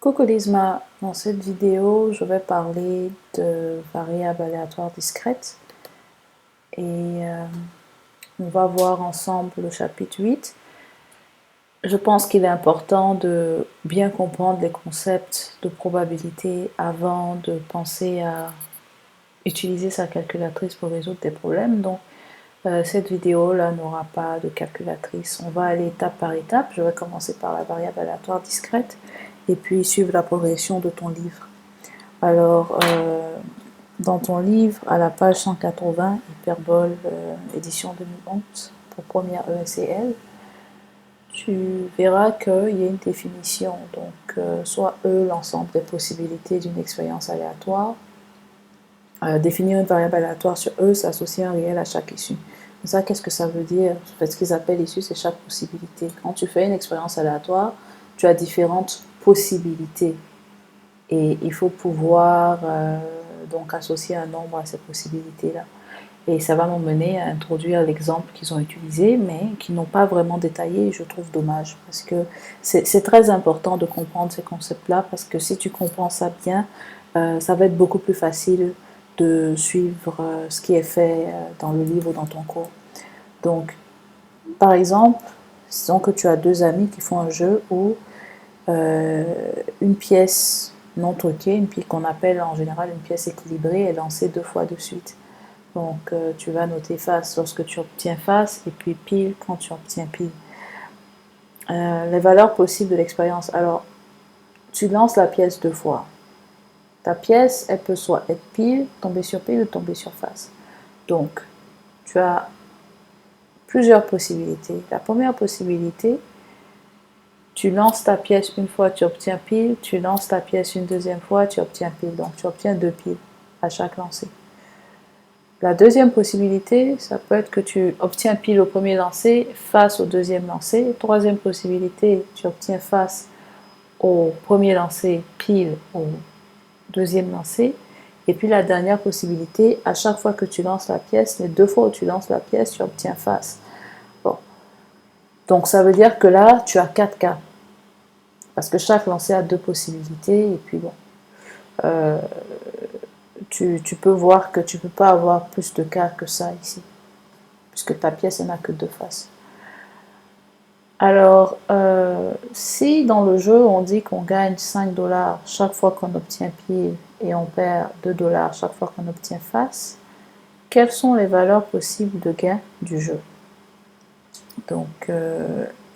Coucou Lizma, dans cette vidéo, je vais parler de variables aléatoires discrètes et on va voir ensemble le chapitre 8. Je pense qu'il est important de bien comprendre les concepts de probabilité avant de penser à utiliser sa calculatrice pour résoudre des problèmes. Donc cette vidéo-là n'aura pas de calculatrice. On va aller étape par étape. Je vais commencer par la variable aléatoire discrète et puis suivre la progression de ton livre. Alors, dans ton livre, à la page 180, Hyperbole, édition 2011, pour première ESCL, tu verras qu'il y a une définition. Donc, soit E, l'ensemble des possibilités d'une expérience aléatoire. Définir une variable aléatoire sur E, c'est associer un réel à chaque issue. Mais ça, qu'est-ce que ça veut dire? En fait, ce qu'ils appellent issue, c'est chaque possibilité. Quand tu fais une expérience aléatoire, tu as différentes possibilités. Et il faut pouvoir donc associer un nombre à ces possibilités-là. Et ça va m'emmener à introduire l'exemple qu'ils ont utilisé, mais qu'ils n'ont pas vraiment détaillé, et je trouve dommage. Parce que c'est très important de comprendre ces concepts-là, parce que si tu comprends ça bien, ça va être beaucoup plus facile de suivre ce qui est fait dans le livre ou dans ton cours. Donc, par exemple, disons que tu as deux amis qui font un jeu où une pièce non truquée, une pièce qu'on appelle en général une pièce équilibrée, est lancée 2 fois de suite. Donc tu vas noter face lorsque tu obtiens face et puis pile quand tu obtiens pile. Les valeurs possibles de l'expérience. Alors, tu lances la pièce 2 fois. Ta pièce, elle peut soit être pile, tomber sur pile ou tomber sur face. Donc, tu as plusieurs possibilités. La première possibilité, tu lances ta pièce une fois, tu obtiens pile, tu lances ta pièce une deuxième fois, tu obtiens pile. Donc tu obtiens 2 piles à chaque lancer. La deuxième possibilité, ça peut être que tu obtiens pile au premier lancer, face au deuxième lancer. Troisième possibilité, tu obtiens face au premier lancer, pile au deuxième lancer. Et puis la dernière possibilité, à chaque fois que tu lances la pièce, les 2 fois où tu lances la pièce, tu obtiens face. Bon. Donc ça veut dire que là, tu as 4 cas. Parce que chaque lancer a 2 possibilités. Et puis bon, tu peux voir que tu ne peux pas avoir plus de cas que ça ici. Puisque ta pièce n'a que 2 faces. Alors, si dans le jeu, on dit qu'on gagne 5 $ chaque fois qu'on obtient pile et on perd 2 $ chaque fois qu'on obtient face, quelles sont les valeurs possibles de gain du jeu? Donc,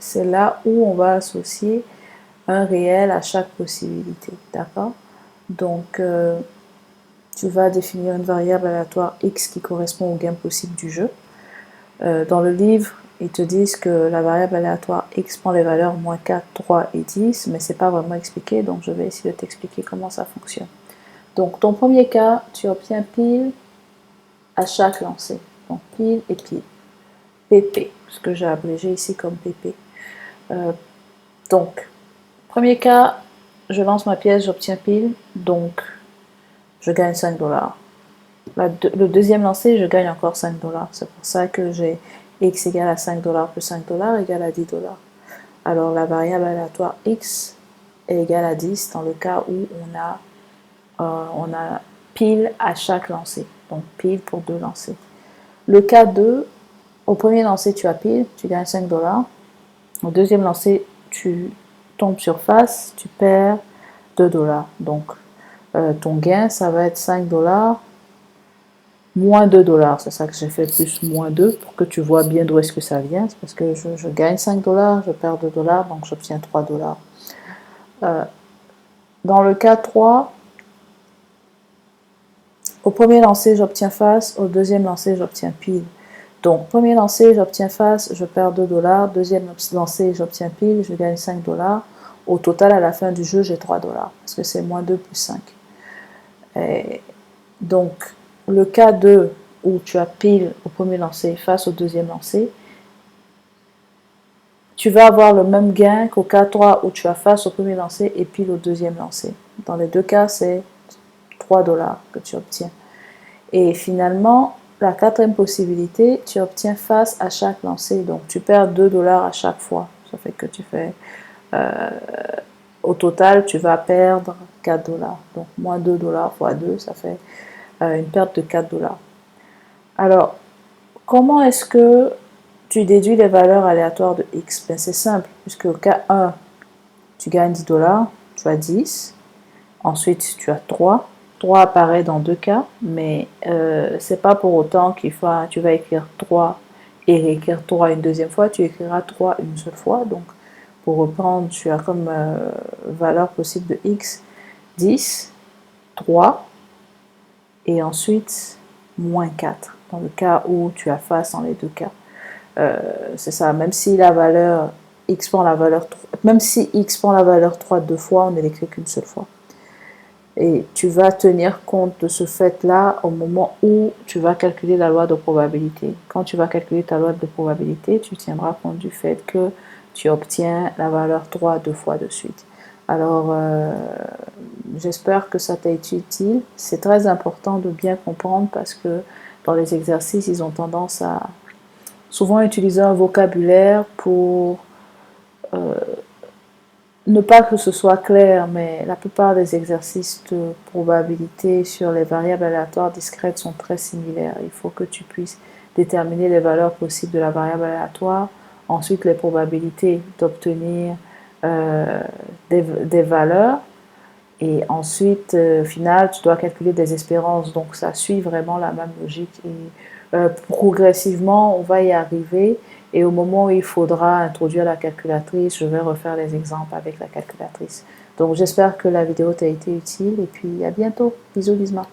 c'est là où on va associer un réel à chaque possibilité, d'accord? Donc, tu vas définir une variable aléatoire x qui correspond au gain possible du jeu. Dans le livre, ils te disent que la variable aléatoire x prend les valeurs moins 4, 3 et 10, mais c'est pas vraiment expliqué, donc je vais essayer de t'expliquer comment ça fonctionne. Donc, ton premier cas, tu obtiens pile à chaque lancer. Donc, pile et pile. PP, ce que j'ai abrégé ici comme PP. Donc, premier cas, je lance ma pièce, j'obtiens pile, donc je gagne 5 $. Le deuxième lancer, je gagne encore 5 $. C'est pour ça que j'ai x égale à 5 $ plus 5 $ égale à 10 $. Alors la variable aléatoire x est égale à 10 dans le cas où on a pile à chaque lancer. Donc pile pour 2 lancers. Le cas 2, au premier lancer tu as pile, tu gagnes 5 $. Au deuxième lancer, tu tombes sur face, tu perds 2 $. Donc ton gain, ça va être 5 $ moins 2 $. C'est ça que j'ai fait plus moins 2 pour que tu vois bien d'où est-ce que ça vient. C'est parce que je gagne 5 $, je perds 2 $, donc j'obtiens 3 $. Dans le cas 3, au premier lancer, j'obtiens face, au deuxième lancer, j'obtiens pile. Donc, premier lancer, j'obtiens face, je perds 2 $. Deuxième lancer, j'obtiens pile, je gagne 5 $. Au total, à la fin du jeu, j'ai 3 $, parce que c'est moins 2 plus 5. Et donc, le cas 2, où tu as pile au premier lancer face au deuxième lancer, tu vas avoir le même gain qu'au cas 3 où tu as face au premier lancer et pile au deuxième lancer. Dans les deux cas, c'est 3 $ que tu obtiens. Et finalement, la quatrième possibilité, tu obtiens face à chaque lancer. Donc, tu perds 2 $ à chaque fois. Ça fait que tu fais au total, tu vas perdre 4 $. Donc, moins 2 $ fois 2, ça fait une perte de 4 $. Alors, comment est-ce que tu déduis les valeurs aléatoires de x? Ben, c'est simple, puisque au cas 1, tu gagnes 10 $, tu as 10. Ensuite, tu as 3. 3 apparaît dans deux cas, mais c'est pas pour autant tu vas écrire 3 et réécrire 3 une deuxième fois, tu écriras 3 une seule fois. Donc, pour reprendre, tu as comme valeur possible de x 10, 3, et ensuite moins 4, dans le cas où tu as face dans les deux cas. C'est ça, même si la valeur x prend la valeur 3, même si x prend la valeur 3 deux fois, on ne l'écrit qu'une seule fois. Et tu vas tenir compte de ce fait-là au moment où tu vas calculer la loi de probabilité. Quand tu vas calculer ta loi de probabilité, tu tiendras compte du fait que tu obtiens la valeur 3 deux fois de suite. Alors, j'espère que ça t'a été utile. C'est très important de bien comprendre parce que dans les exercices, ils ont tendance à souvent utiliser un vocabulaire pour ne pas que ce soit clair, mais la plupart des exercices de probabilité sur les variables aléatoires discrètes sont très similaires. Il faut que tu puisses déterminer les valeurs possibles de la variable aléatoire, ensuite les probabilités d'obtenir des valeurs, et ensuite, au final, tu dois calculer des espérances. Donc, ça suit vraiment la même logique. Et progressivement, on va y arriver. Et au moment où il faudra introduire la calculatrice, je vais refaire les exemples avec la calculatrice. Donc, j'espère que la vidéo t'a été utile. Et puis, à bientôt. Bisous, Lizma.